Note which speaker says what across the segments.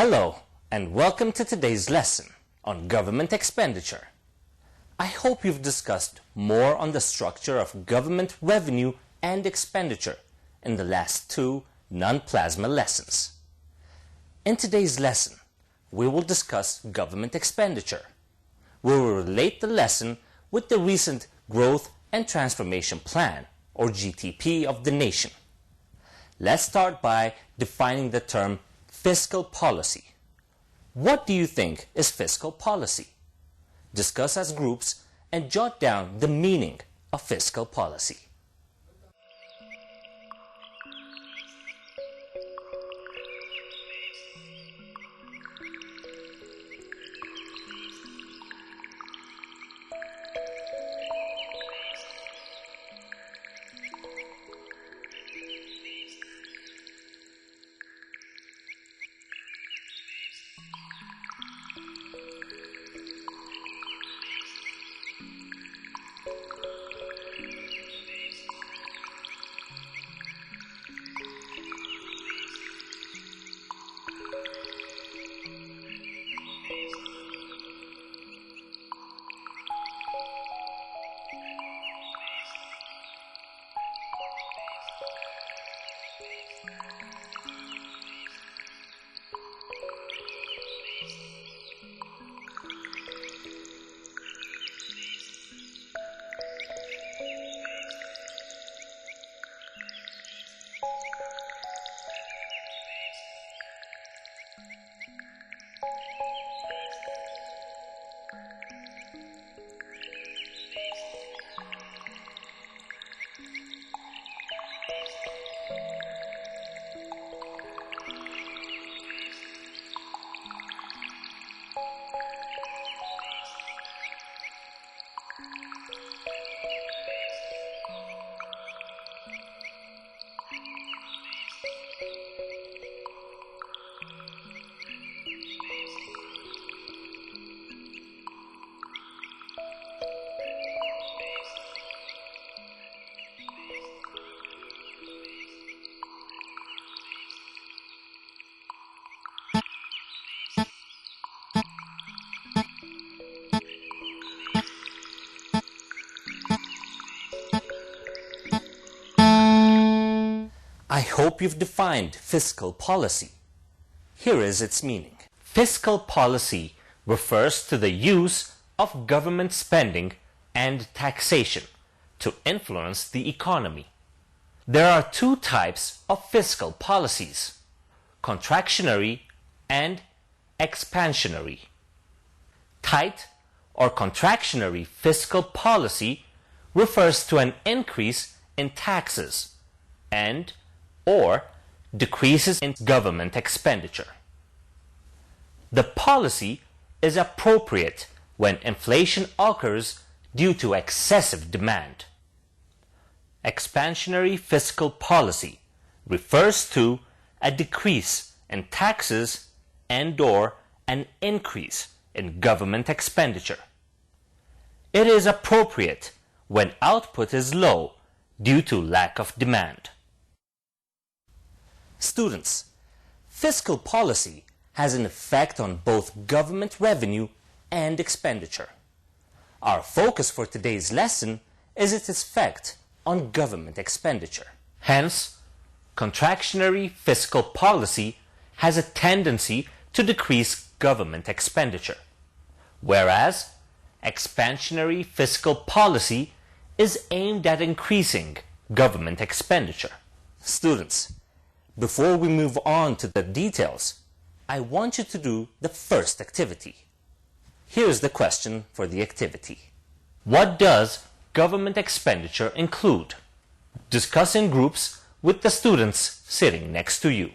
Speaker 1: Hello, and welcome to today's lesson on government expenditure. I hope you've discussed more on the structure of government revenue and expenditure in the last two non-plasma lessons. In today's lesson, we will discuss government expenditure. We will relate the lesson with the recent Growth and Transformation Plan, or GTP, of the nation. Let's start by defining the term fiscal policy. What do you think is fiscal policy? Discuss as groups and jot down the meaning of fiscal policy. I hope you've defined fiscal policy. Here is its meaning. Fiscal policy refers to the use of government spending and taxation to influence the economy. There are two types of fiscal policies: contractionary and expansionary. Tight or contractionary fiscal policy refers to an increase in taxes and or decreases in government expenditure. The policy is appropriate when inflation occurs due to excessive demand. Expansionary fiscal policy refers to a decrease in taxes and/or an increase in government expenditure. It is appropriate when output is low due to lack of demand. Students, fiscal policy has an effect on both government revenue and expenditure. Our focus for today's lesson is its effect on government expenditure. Hence, contractionary fiscal policy has a tendency to decrease government expenditure, whereas expansionary fiscal policy is aimed at increasing government expenditure. Students, before we move on to the details, I want you to do the first activity. Here's the question for the activity. What does government expenditure include? Discuss in groups with the students sitting next to you.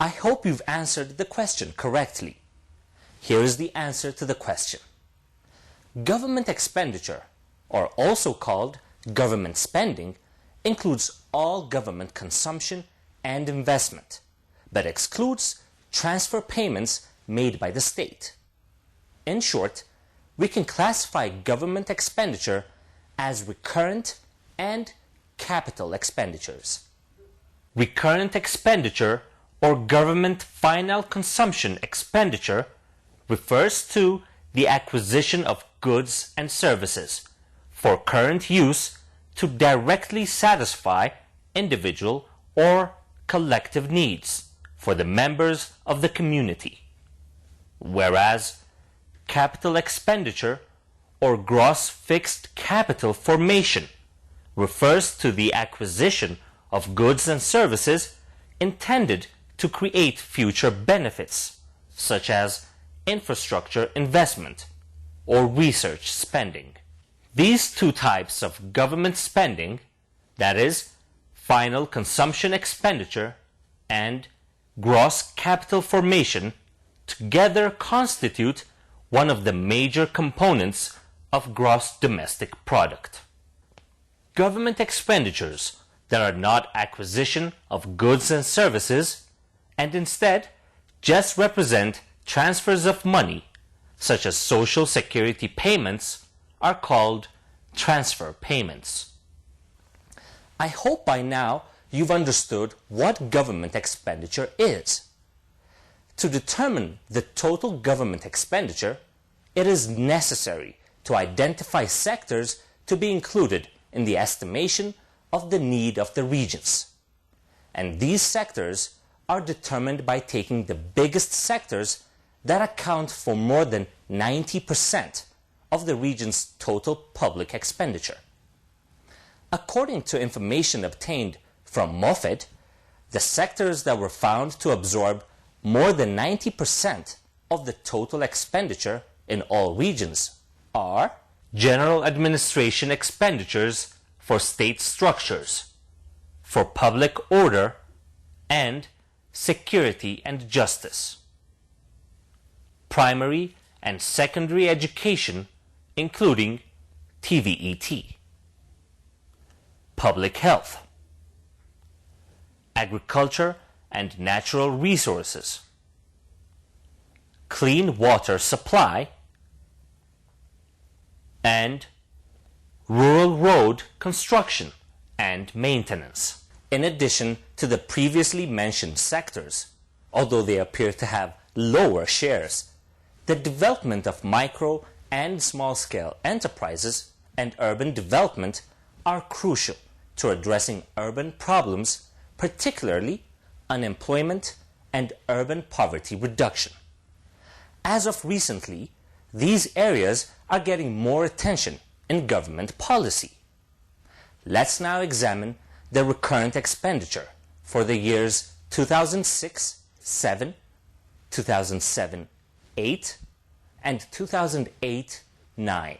Speaker 1: I hope you've answered the question correctly. Here is the answer to the question. Government expenditure, or also called government spending, includes all government consumption and investment, but excludes transfer payments made by the state. In short, we can classify government expenditure as recurrent and capital expenditures. Recurrent expenditure or government final consumption expenditure refers to the acquisition of goods and services for current use to directly satisfy individual or collective needs for the members of the community. Whereas capital expenditure or gross fixed capital formation refers to the acquisition of goods and services intended to create future benefits, such as infrastructure investment or research spending. These two types of government spending, that is, final consumption expenditure and gross capital formation, together constitute one of the major components of gross domestic product. Government expenditures that are not acquisition of goods and services and instead just represent transfers of money, such as social security payments, are called transfer payments. I hope by now you've understood what government expenditure is. To determine the total government expenditure, it is necessary to identify sectors to be included in the estimation of the need of the regions. And these sectors are determined by taking the biggest sectors that account for more than 90% of the region's total public expenditure. According to information obtained from MOFID, the sectors that were found to absorb more than 90% of the total expenditure in all regions are general administration expenditures for state structures, for public order, and security and justice. Primary and secondary education, including TVET. Public health. Agriculture and natural resources. clean water supply, and rural road construction and maintenance. In addition to the previously mentioned sectors, although they appear to have lower shares, the development of micro and small-scale enterprises and urban development are crucial to addressing urban problems, particularly unemployment and urban poverty reduction. As of recently, these areas are getting more attention in government policy. Let's now examine the recurrent expenditure for the years 2006-7, 2007-8, and 2008-9.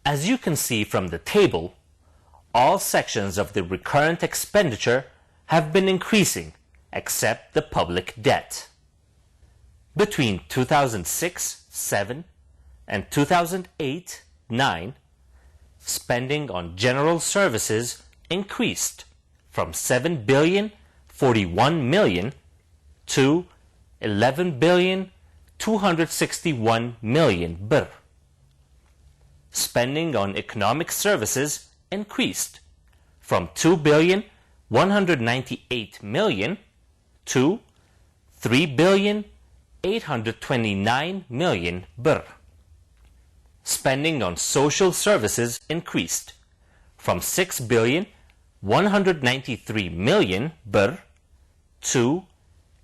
Speaker 1: As you can see from the table, all sections of the recurrent expenditure have been increasing except the public debt. Between 2006-7 and 2008-9, spending on general services increased from 7,041 million to 11,261 million birr. Spending on economic services increased from 2,198 million to 3,829 million birr. Spending on social services increased from 6,193 million birr to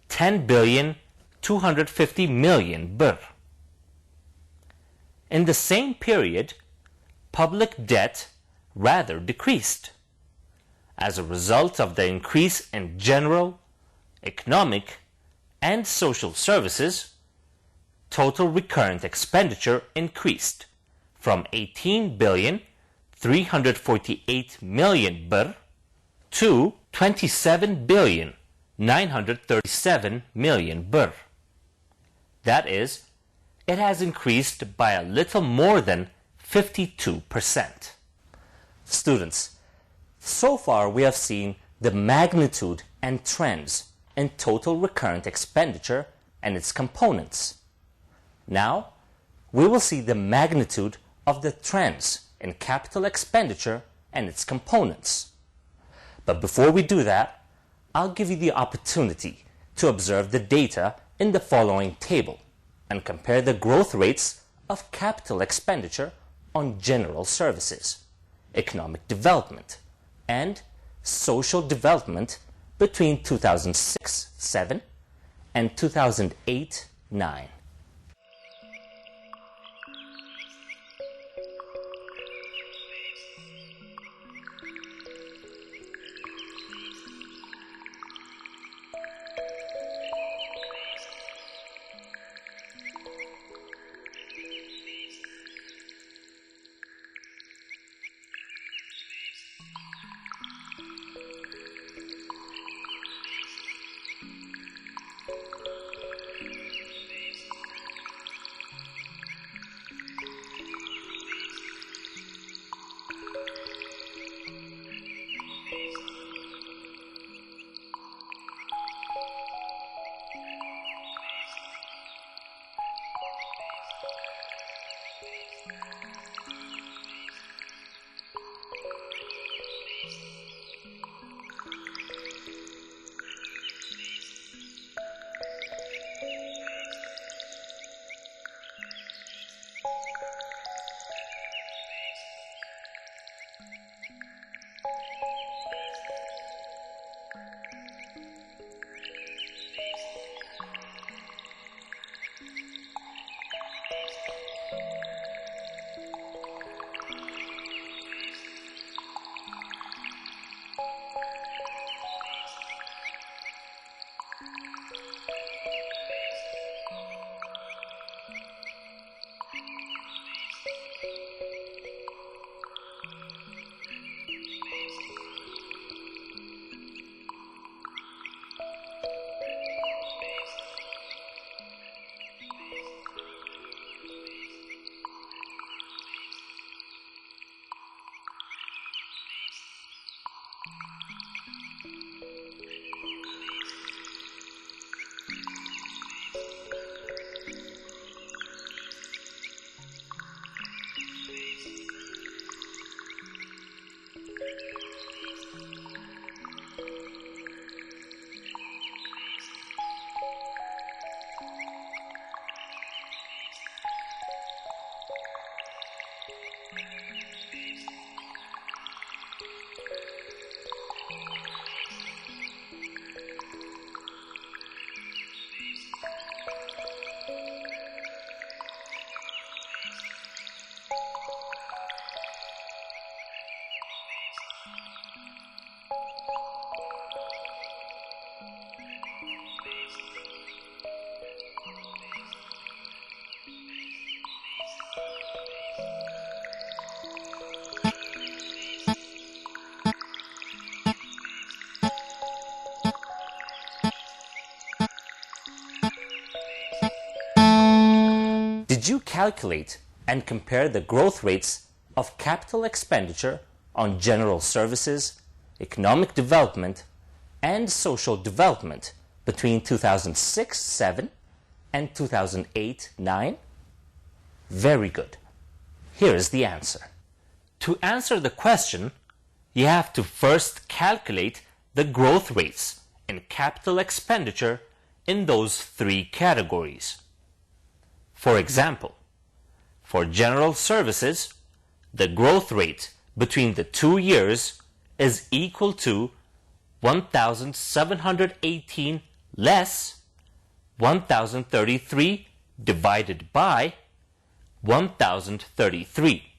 Speaker 1: 10,250 million birr. In the same period, public debt rather decreased. As a result of the increase in general, economic, and social services, total recurrent expenditure increased from 18,348 million birr to 27,937 million birr. That is, it has increased by a little more than 52%. Students, so far we have seen the magnitude and trends in total recurrent expenditure and its components. Now, we will see the magnitude of the trends in capital expenditure and its components. But before we do that, I'll give you the opportunity to observe the data in the following table and compare the growth rates of capital expenditure on general services, economic development, and social development between 2006-7 and 2008-9. Did you calculate and compare the growth rates of capital expenditure on general services, economic development, and social development between 2006-07 and 2008-09? Very good. Here is the answer. To answer the question, you have to first calculate the growth rates in capital expenditure in those three categories. For example, for general services, the growth rate between the 2 years is equal to 1,718 less 1,033 divided by 1,033,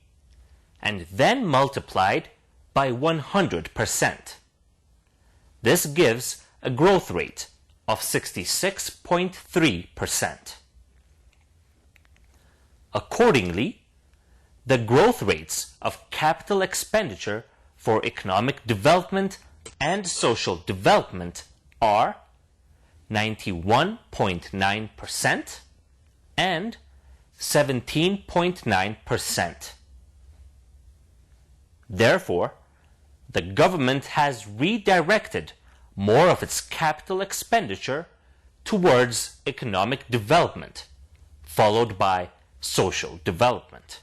Speaker 1: and then multiplied by 100%. This gives a growth rate of 66.3%. Accordingly, the growth rates of capital expenditure for economic development and social development are 91.9% and 17.9%. Therefore, the government has redirected more of its capital expenditure towards economic development, followed by social development.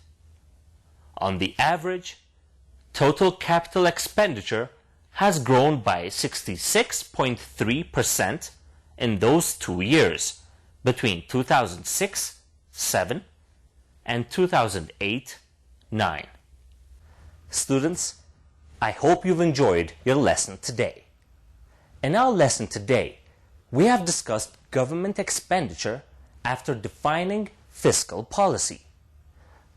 Speaker 1: On the average, total capital expenditure has grown by 66.3% in those 2 years, between 2006-07 and 2008-09. Students, I hope you've enjoyed your lesson today. In our lesson today, we have discussed government expenditure after defining fiscal policy.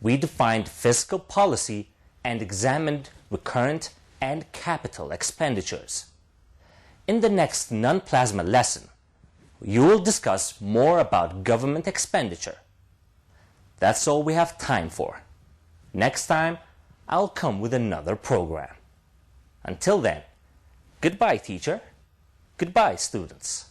Speaker 1: We defined fiscal policy and examined recurrent and capital expenditures. In the next non-plasma lesson, you will discuss more about government expenditure. That's all we have time for. Next time, I'll come with another program. Until then, goodbye, teacher. Goodbye, students.